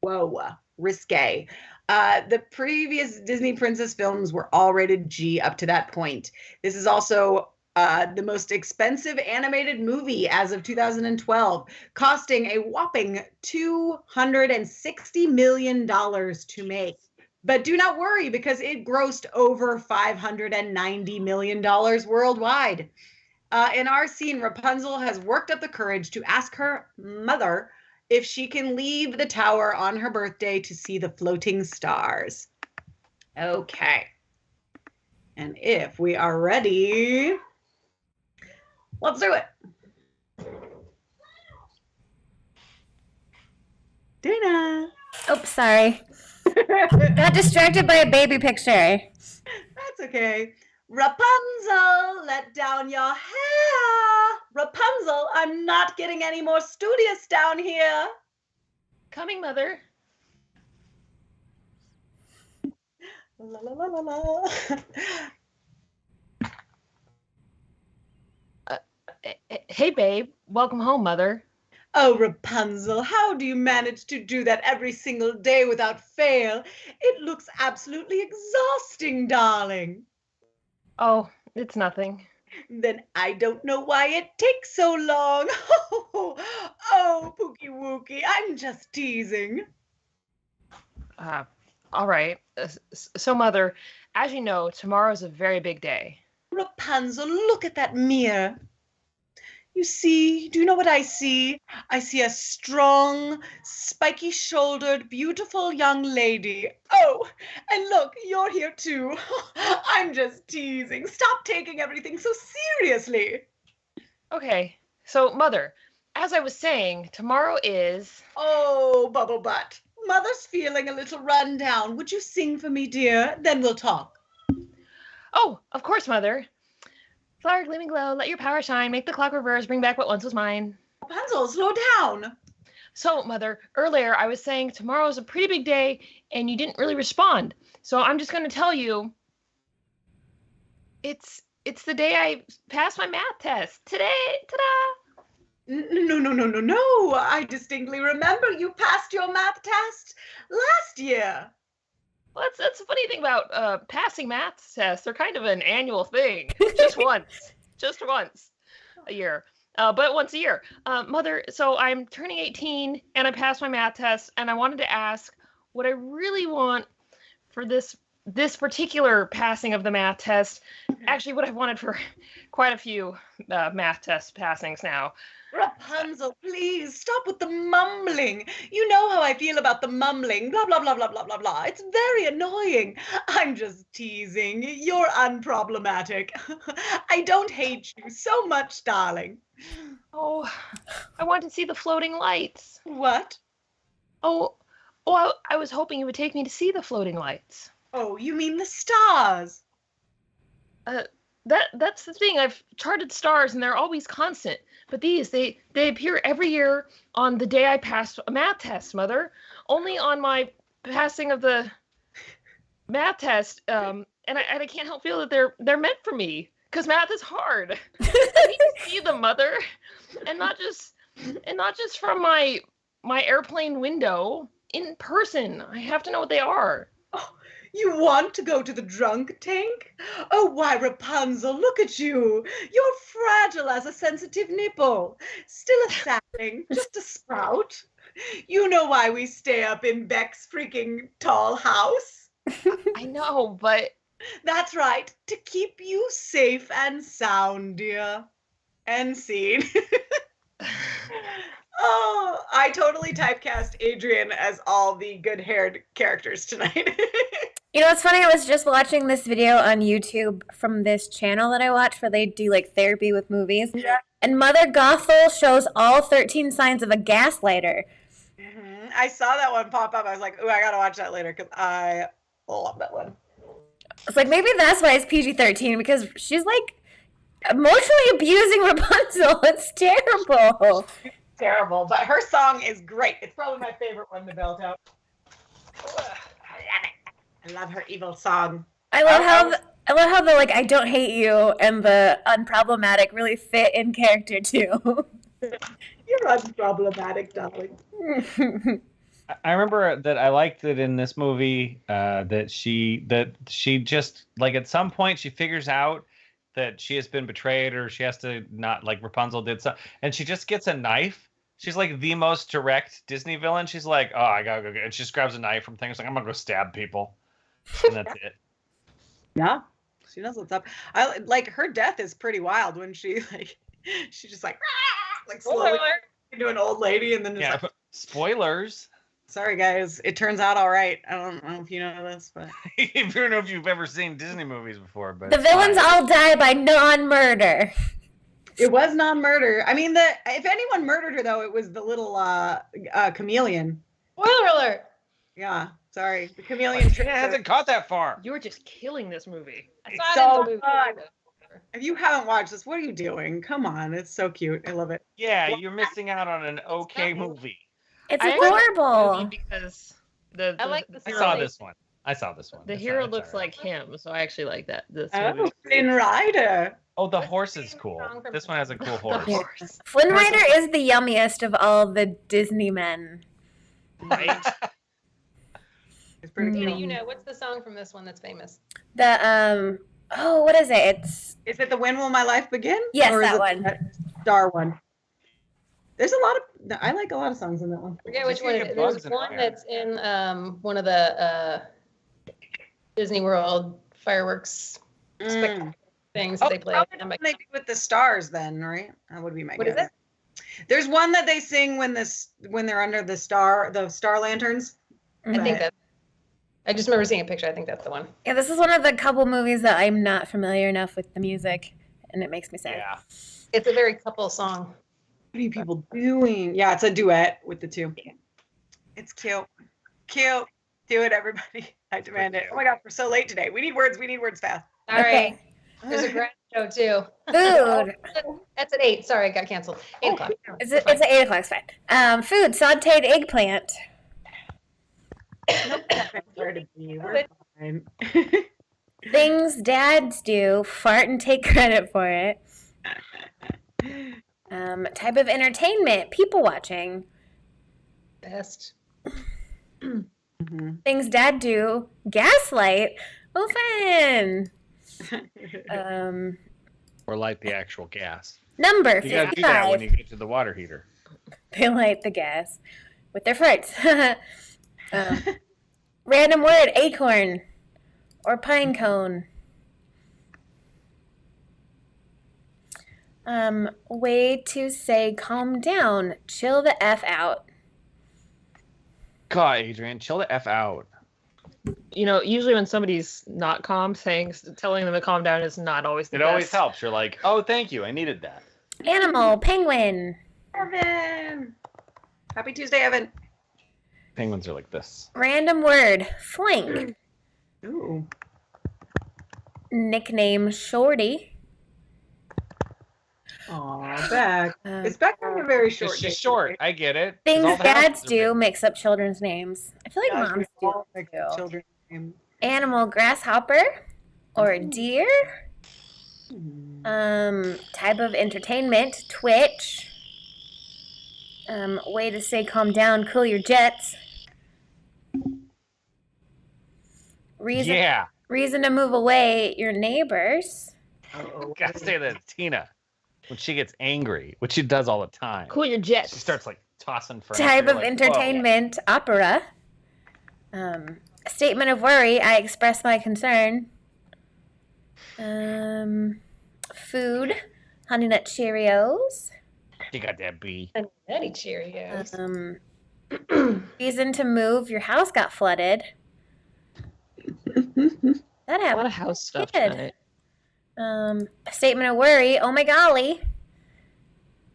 Whoa, risque. The previous Disney princess films were all rated G up to that point. This is also the most expensive animated movie as of 2012, costing a whopping $260 million to make. But do not worry, because it grossed over $590 million worldwide. In our scene, Rapunzel has worked up the courage to ask her mother if she can leave the tower on her birthday to see the floating stars. Okay. And if we are ready, let's do it. Dana. Oh, sorry. Got distracted by a baby picture. That's okay. Rapunzel, let down your hair. Rapunzel, I'm not getting any more studious down here. Coming, Mother. La la la la la. Hey, babe. Welcome home, Mother. Oh, Rapunzel, how do you manage to do that every single day without fail? It looks absolutely exhausting, darling. Oh, it's nothing. Then I don't know why it takes so long. Oh, Pookie Wookie, I'm just teasing. All right. So, Mother, as you know, tomorrow's a very big day. Rapunzel, look at that mirror. You see, do you know what I see? I see a strong, spiky-shouldered, beautiful young lady. Oh, and look, you're here too. I'm just teasing. Stop taking everything so seriously. Okay. So, Mother, as I was saying, tomorrow is... Oh, Bubble Butt. Mother's feeling a little run down. Would you sing for me, dear? Then we'll talk. Oh, of course, Mother. Flower gleaming glow, let your power shine, make the clock reverse, bring back what once was mine. Rapunzel, slow down. So, Mother, earlier I was saying tomorrow's a pretty big day, and you didn't really respond. So I'm just going to tell you, it's the day I passed my math test. Today, ta-da! No. I distinctly remember you passed your math test last year. Well, that's the funny thing about passing math tests. They're kind of an annual thing. Just once a year. But once a year. Mother, so I'm turning 18 and I passed my math test, and I wanted to ask what I really want for this particular passing of the math test. Actually, what I've wanted for quite a few math test passings now. Rapunzel, please stop with the mumbling. You know how I feel about the mumbling. Blah, blah, blah, blah, blah, blah, blah. It's very annoying. I'm just teasing. You're unproblematic. I don't hate you so much, darling. Oh, I want to see the floating lights. What? Oh, I was hoping you would take me to see the floating lights. Oh, you mean the stars? That's the thing. I've charted stars and they're always constant. But these, they appear every year on the day I passed a math test, Mother. Only on my passing of the math test, and I can't help feel that they're meant for me. Because math is hard. I need to see them, Mother. And not just from my airplane window. In person. I have to know what they are. You want to go to the drunk tank? Oh, why, Rapunzel, look at you. You're fragile as a sensitive nipple. Still a sapling, just a sprout. You know why we stay up in Beck's freaking tall house? I know, but... That's right, to keep you safe and sound, dear. End scene. Oh, I totally typecast Adrian as all the good-haired characters tonight. You know what's funny? I was just watching this video on YouTube from this channel that I watch where they do like therapy with movies. Yeah. And Mother Gothel shows all 13 signs of a gaslighter. Mm-hmm. I saw that one pop up. I was like, ooh, I gotta watch that later because I love that one. It's like maybe that's why it's PG-13, because she's like emotionally abusing Rapunzel. It's terrible. Terrible, but her song is great. It's probably my favorite one to belt out. I love her evil song. I love how the like I don't hate you and the unproblematic really fit in character too. You're unproblematic, darling. I remember that I liked it in this movie that she just like at some point she figures out that she has been betrayed or she has to not like Rapunzel did something, and she just gets a knife. She's like the most direct Disney villain. She's like, oh, I gotta go, and she just grabs a knife from things like I'm gonna go stab people, and that's it. Yeah, she knows what's up. I like her death is pretty wild when she just like slowly into an old lady and then just like, spoilers. Sorry guys, it turns out all right. I don't know if you know this, but I don't know if you've ever seen Disney movies before, but the villains all die by non-murder. It was non-murder. I mean, if anyone murdered her though, it was the little chameleon. Spoiler alert. Yeah, sorry, the chameleon. It hasn't caught that far. You were just killing this movie. I saw it in the movie. fun. If you haven't watched this, what are you doing? Come on, it's so cute. I love it. Yeah, you're missing out on an okay movie. It's I adorable. Because I like the I saw this one. I saw this one. The It's hero it's looks all right. like him, so I actually like this Oh, movie. Flynn Rider. Oh, the What's horse the is favorite cool. song from This one has a cool horse. Horse. Flynn Rider is the yummiest of all the Disney men. Right? It's pretty Mm. Dana, cool. you know, what's the song from this one that's famous? The what is it? It's Is it the When Will My Life Begin? Yes, Or is that it one. that Star one. There's a lot of. I like a lot of songs in that one. I forget which one it is. Bugs There's and one Fire. that's in one of the Disney World fireworks spectacular things that Oh, they play. probably the one they do with the stars, then, right? That would be my What is guess. it? There's one that they sing when they're under the star lanterns. I think But- that. I just remember seeing a picture. I think that's the one. yeah. This is one of the couple movies that I'm not familiar enough with the music, and it makes me sad. Yeah. It's a very couple song. What are you people doing? Yeah, it's a duet with the two. It's cute. Cute. Do it, everybody. I demand it. cute. Oh my gosh, we're so late today. We need words fast. All right. There's a grad show too. Food. That's at 8. Sorry, it got canceled. 8 o'clock. It's at 8 o'clock. It's fine. Food. Sauteed eggplant. Nope, that's where to be. We're fine. Things dads do. Fart and take credit for it. Type of entertainment. People watching. Best. Mhm. Things dad do. Gaslight. Oh, fun. Or light the actual gas. Number You gotta do that when 55. you get to the water heater. They light the gas with their farts. Random word. Acorn. Or pine cone. Way to say calm down. Chill the F out. God, Adrian, chill the F out. You know, usually when somebody's not calm, telling them to calm down is not always the It best. always helps. You're like, oh, thank you. I needed that. Animal. Penguin. Evan. Happy Tuesday, Evan. Penguins are like this. Random word. Flank. Ooh. Nickname. Shorty. Aw, Beck. Uh, It's Beck having a very short It's day just short. today. I get it. 'Cause Things all the dads houses are do. big. Mix up children's names. I feel like Gosh, we moms do all pick too. children's names. Animal. Grasshopper. Or deer. Type of entertainment. Twitch. Way to say calm down. Cool your jets. Yeah. Reason to move away. Your neighbors. Uh-oh. Gotta say that it's Tina. When she gets angry, which she does all the time. Cool your jets. She starts like tossing furniture. Type of like, entertainment. Opera. Statement of worry. I express my concern. Food. Honey Nut Cheerios. Whoa, she got that B. And Nutty Cheerios. Reason to move. Your house got flooded. That A lot happened. of house stuff Good. tonight. Statement of worry. Oh my golly.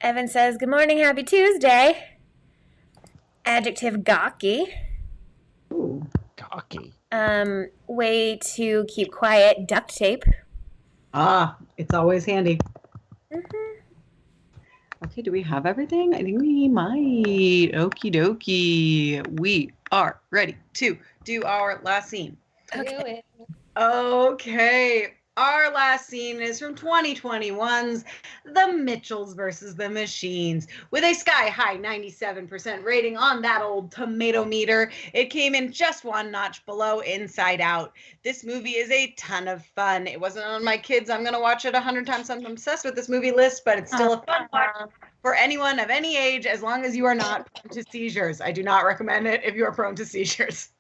Evan says, good morning, happy Tuesday. Adjective gawky. Ooh. Cocky. Way to keep quiet. Duct tape. Ah, it's always handy. Mhm. Okay, do we have everything? I think we might. Okie dokie. We are ready to do our last scene. Okay. Okay. Our last scene is from 2021's The Mitchells versus the Machines. With a sky-high 97% rating on that old tomato meter, it came in just one notch below Inside Out. This movie is a ton of fun. It wasn't on my kids, I'm going to watch it 100 times. I'm obsessed with this movie list, but it's still a fun watch for anyone of any age, as long as you are not prone to seizures. I do not recommend it if you are prone to seizures.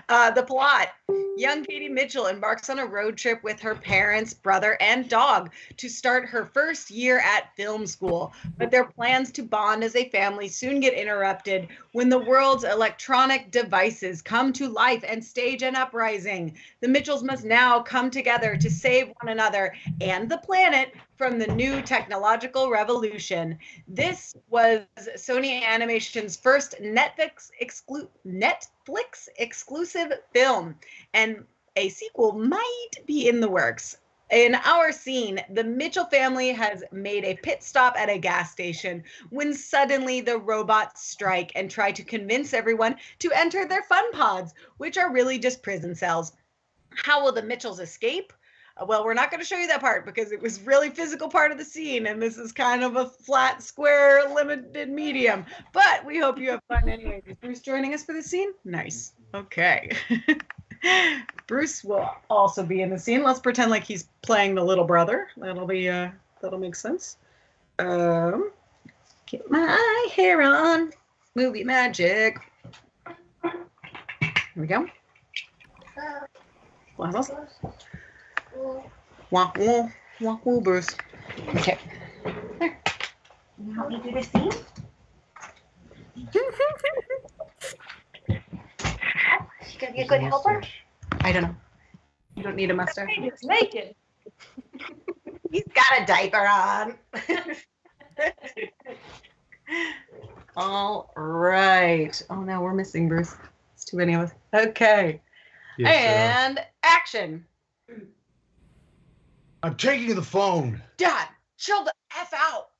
The plot. Young Katie Mitchell embarks on a road trip with her parents, brother, and dog to start her first year at film school. But their plans to bond as a family soon get interrupted when the world's electronic devices come to life and stage an uprising. The Mitchells must now come together to save one another and the planet from the new technological revolution. This was Sony Animation's first Netflix exclusive film, and a sequel might be in the works. In our scene, the Mitchell family has made a pit stop at a gas station when suddenly the robots strike and try to convince everyone to enter their fun pods, which are really just prison cells. How will the Mitchells escape? Well, we're not going to show you that part because it was really physical part of the scene, and this is kind of a flat, square, limited medium. But we hope you have fun anyway. Is Bruce joining us for the scene? Nice. Okay. Bruce will also be in the scene. Let's pretend like he's playing the little brother. That'll make sense. Get my hair on. Movie magic. Here we go. Wah, wah, wah, wah, Bruce. Okay. There. Can you help me do this scene? She gonna be a good helper? I don't know. You don't need a mustache. He's naked. He's got a diaper on. All right. Oh, no, we're missing Bruce. It's too many of us. Okay. Yes, and action. I'm taking the phone. Dad, chill the F out.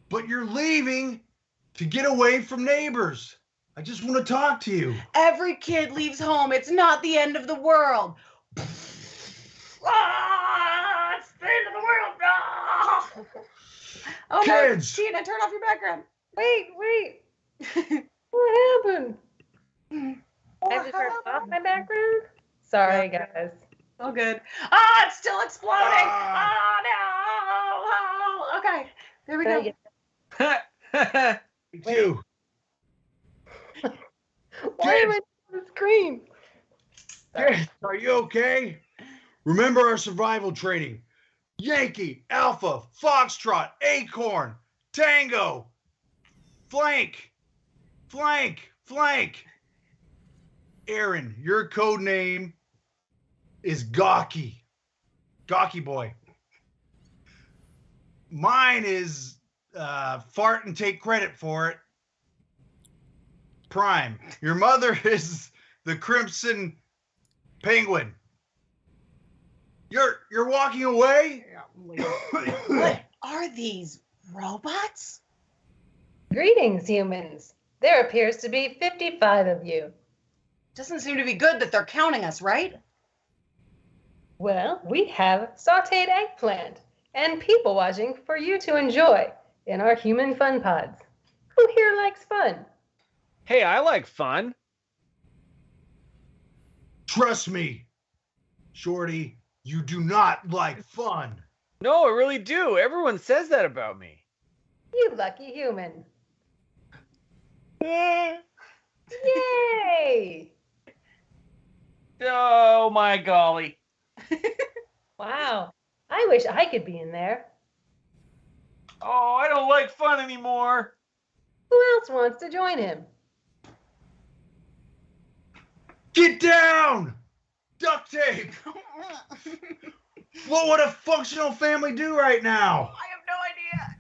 But you're leaving to get away from neighbors. I just want to talk to you. Every kid leaves home. It's not the end of the world. Ah, it's the end of the world. Ah. Oh, Kids. No, Tina, turn off your background. Wait. What happened? I have to turn What off my background? Sorry, guys. Oh, good. Ah, it's still exploding. Oh, no. Oh, okay, there we go. Me too. Why am I on the screen? Kids, are you okay? Remember our survival training. Yankee, Alpha, Foxtrot, Acorn, Tango, Flank. Aaron, your code name is Gawky. Gawky boy. Mine is fart and take credit for it. Prime. Your mother is the Crimson Penguin. You're walking away? What are these robots? Greetings, humans. There appears to be 55 of you. Doesn't seem to be good that they're counting us, right? Well, we have sauteed eggplant and people watching for you to enjoy in our human fun pods. Who here likes fun? Hey, I like fun. Trust me, Shorty, you do not like fun. No, I really do. Everyone says that about me. You lucky human. Eh. Yay! Oh my golly. Wow. I wish I could be in there. Oh, I don't like fun anymore. Who else wants to join him? Get down! Duct tape! What would a functional family do right now? I have no idea.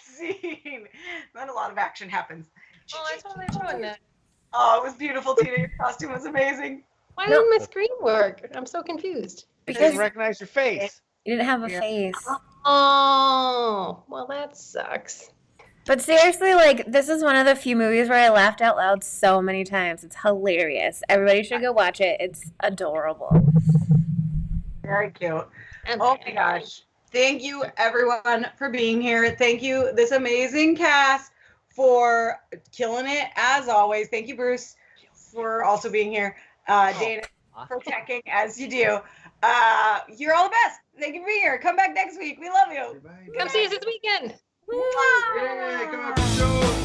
Scene. Not a lot of action happens. Oh, I totally ruined that. Oh, it was beautiful, Tina. Your costume was amazing. Why didn't my screen work? I'm so confused. I Because didn't recognize your face. you didn't have a face. Oh, well, that sucks. But seriously, like, this is one of the few movies where I laughed out loud so many times. It's hilarious. Everybody should go watch it. It's adorable. Very cute. Oh my gosh. Thank you, everyone, for being here. Thank you, this amazing cast, for killing it, as always. Thank you, Bruce, for also being here. Dana, for checking, as you do. You're all the best. Thank you for being here. Come back next week. We love you. Come see us this weekend. Yay, come on, show.